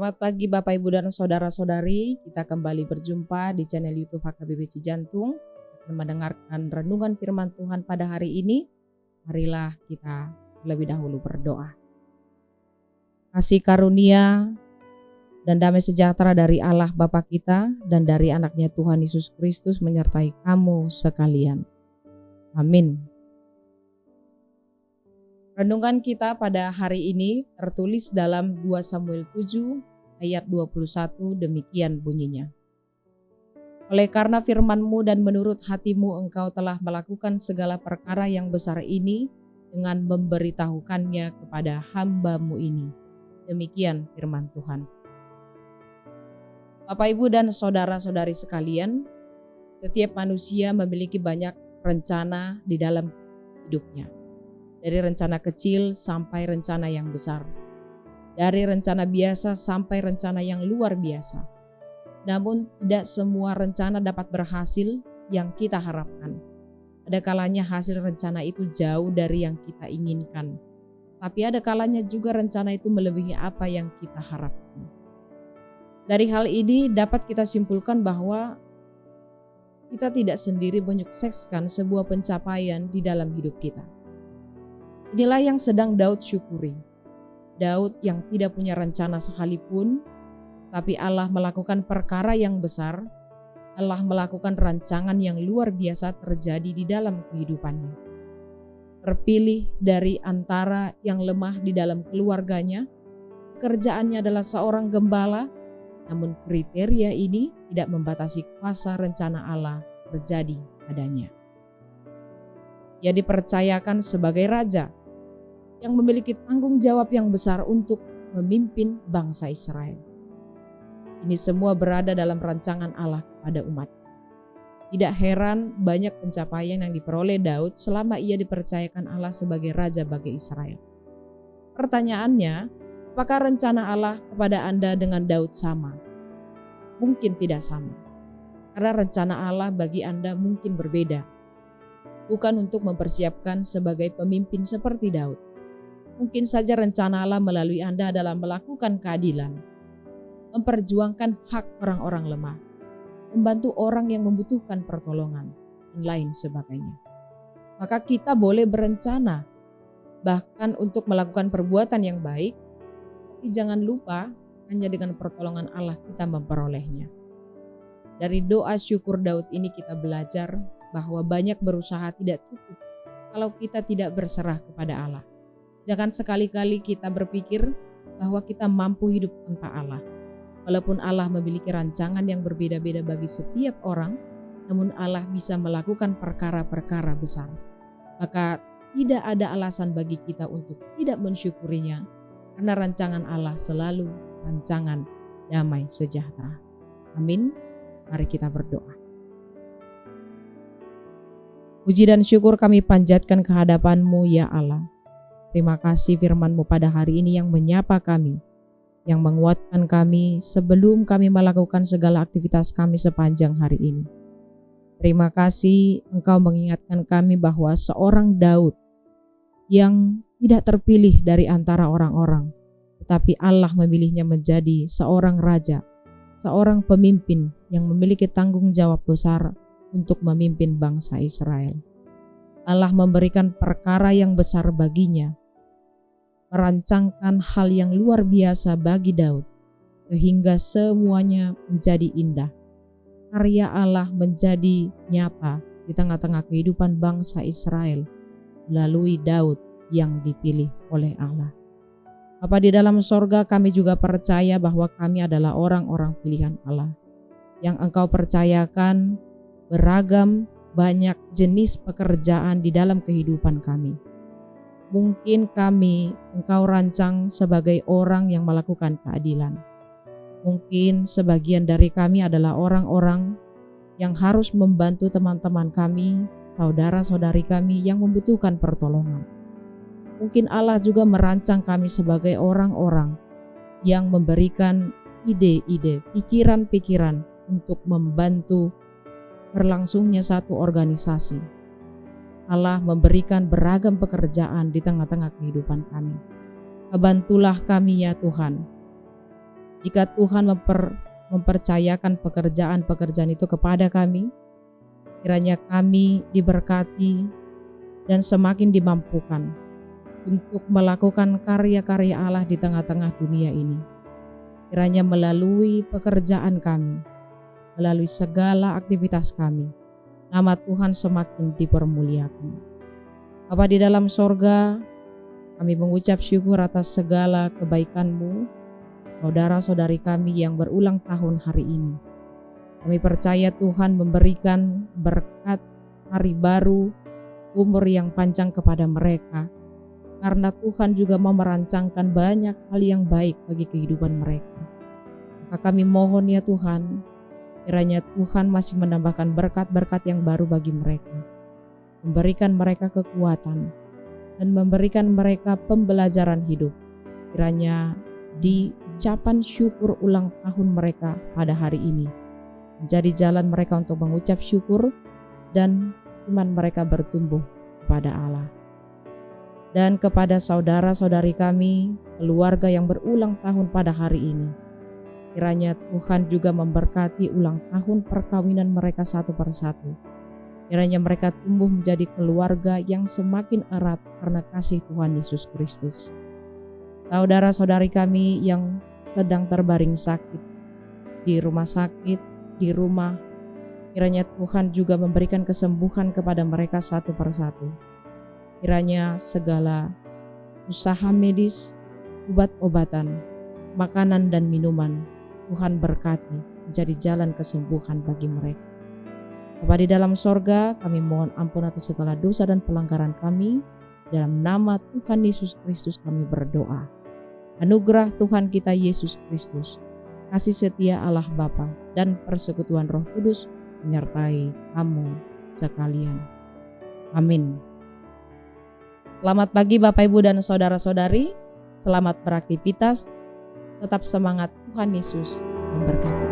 Selamat pagi Bapak Ibu dan Saudara-saudari, kita kembali berjumpa di channel YouTube HKBP Cijantung akan mendengarkan renungan firman Tuhan pada hari ini. Marilah kita terlebih dahulu berdoa. Kasih karunia dan damai sejahtera dari Allah Bapa kita dan dari anaknya Tuhan Yesus Kristus menyertai kamu sekalian. Amin. Renungan kita pada hari ini tertulis dalam 2 Samuel 7 ayat 21, demikian bunyinya. Oleh karena firman-Mu dan menurut hati-Mu Engkau telah melakukan segala perkara yang besar ini dengan memberitahukannya kepada hamba-Mu ini. Demikian firman Tuhan. Bapak, Ibu, dan saudara-saudari sekalian, setiap manusia memiliki banyak rencana di dalam hidupnya. Dari rencana kecil sampai rencana yang besar. Dari rencana biasa sampai rencana yang luar biasa. Namun tidak semua rencana dapat berhasil yang kita harapkan. Ada kalanya hasil rencana itu jauh dari yang kita inginkan. Tapi ada kalanya juga rencana itu melebihi apa yang kita harapkan. Dari hal ini dapat kita simpulkan bahwa kita tidak sendiri menyukseskan sebuah pencapaian di dalam hidup kita. Inilah yang sedang Daud syukuri. Daud yang tidak punya rencana sekalipun, tapi Allah melakukan perkara yang besar. Allah melakukan rancangan yang luar biasa terjadi di dalam kehidupannya. Terpilih dari antara yang lemah di dalam keluarganya, pekerjaannya adalah seorang gembala, namun kriteria ini tidak membatasi kuasa rencana Allah terjadi padanya. Ia dipercayakan sebagai raja yang memiliki tanggung jawab yang besar untuk memimpin bangsa Israel. Ini semua berada dalam rancangan Allah kepada umat. Tidak heran banyak pencapaian yang diperoleh Daud selama ia dipercayakan Allah sebagai raja bagi Israel. Pertanyaannya, apakah rencana Allah kepada Anda dengan Daud sama? Mungkin tidak sama. Karena rencana Allah bagi Anda mungkin berbeda. Bukan untuk mempersiapkan sebagai pemimpin seperti Daud. Mungkin saja rencana Allah melalui Anda adalah melakukan keadilan, memperjuangkan hak orang-orang lemah, membantu orang yang membutuhkan pertolongan, dan lain sebagainya. Maka kita boleh berencana, bahkan untuk melakukan perbuatan yang baik, tapi jangan lupa hanya dengan pertolongan Allah kita memperolehnya. Dari doa syukur Daud ini kita belajar bahwa banyak berusaha tidak cukup kalau kita tidak berserah kepada Allah. Jangan sekali-kali kita berpikir bahwa kita mampu hidup tanpa Allah. Walaupun Allah memiliki rancangan yang berbeda-beda bagi setiap orang, namun Allah bisa melakukan perkara-perkara besar. Maka tidak ada alasan bagi kita untuk tidak mensyukurinya, karena rancangan Allah selalu rancangan damai sejahtera. Amin. Mari kita berdoa. Puji dan syukur kami panjatkan kehadapan-Mu ya Allah. Terima kasih firman-Mu pada hari ini yang menyapa kami, yang menguatkan kami sebelum kami melakukan segala aktivitas kami sepanjang hari ini. Terima kasih Engkau mengingatkan kami bahwa seorang Daud yang tidak terpilih dari antara orang-orang, tetapi Allah memilihnya menjadi seorang raja, seorang pemimpin yang memiliki tanggung jawab besar untuk memimpin bangsa Israel. Allah memberikan perkara yang besar baginya, merancangkan hal yang luar biasa bagi Daud, sehingga semuanya menjadi indah. Karya Allah menjadi nyata di tengah-tengah kehidupan bangsa Israel melalui Daud yang dipilih oleh Allah. Bapa di dalam sorga, kami juga percaya bahwa kami adalah orang-orang pilihan Allah yang Engkau percayakan beragam banyak jenis pekerjaan di dalam kehidupan kami. Mungkin kami Engkau rancang sebagai orang yang melakukan keadilan. Mungkin sebagian dari kami adalah orang-orang yang harus membantu teman-teman kami, saudara-saudari kami yang membutuhkan pertolongan. Mungkin Allah juga merancang kami sebagai orang-orang yang memberikan ide-ide, pikiran-pikiran untuk membantu berlangsungnya satu organisasi. Allah memberikan beragam pekerjaan di tengah-tengah kehidupan kami. Bantulah kami ya Tuhan, Jika Tuhan mempercayakan pekerjaan-pekerjaan itu kepada kami, kiranya kami diberkati dan semakin dimampukan untuk melakukan karya-karya Allah di tengah-tengah dunia ini. Kiranya melalui pekerjaan kami, melalui segala aktivitas kami, nama Tuhan semakin dipermuliakan. Bapa di dalam sorga, kami mengucap syukur atas segala kebaikan-Mu, saudara-saudari kami yang berulang tahun hari ini. Kami percaya Tuhan memberikan berkat hari baru, umur yang panjang kepada mereka, karena Tuhan juga mau merancangkan banyak hal yang baik bagi kehidupan mereka. Maka kami mohon ya Tuhan, kiranya Tuhan masih menambahkan berkat-berkat yang baru bagi mereka, memberikan mereka kekuatan, dan memberikan mereka pembelajaran hidup. Kiranya di ucapan syukur ulang tahun mereka pada hari ini menjadi jalan mereka untuk mengucap syukur dan iman mereka bertumbuh kepada Allah. Dan kepada saudara-saudari kami, keluarga yang berulang tahun pada hari ini, kiranya Tuhan juga memberkati ulang tahun perkawinan mereka satu persatu. Kiranya mereka tumbuh menjadi keluarga yang semakin erat karena kasih Tuhan Yesus Kristus. Saudara-saudari kami yang sedang terbaring sakit di rumah sakit, di rumah, kiranya Tuhan juga memberikan kesembuhan kepada mereka satu persatu. Kiranya segala usaha medis, obat-obatan, makanan dan minuman, Tuhan berkati menjadi jalan kesembuhan bagi mereka. Bapa di dalam sorga, kami mohon ampun atas segala dosa dan pelanggaran kami. Dalam nama Tuhan Yesus Kristus kami berdoa. Anugerah Tuhan kita Yesus Kristus, kasih setia Allah Bapa dan persekutuan Roh Kudus menyertai kamu sekalian. Amin. Selamat pagi Bapak Ibu dan saudara-saudari. Selamat beraktivitas. Tetap semangat, Tuhan Yesus memberkati.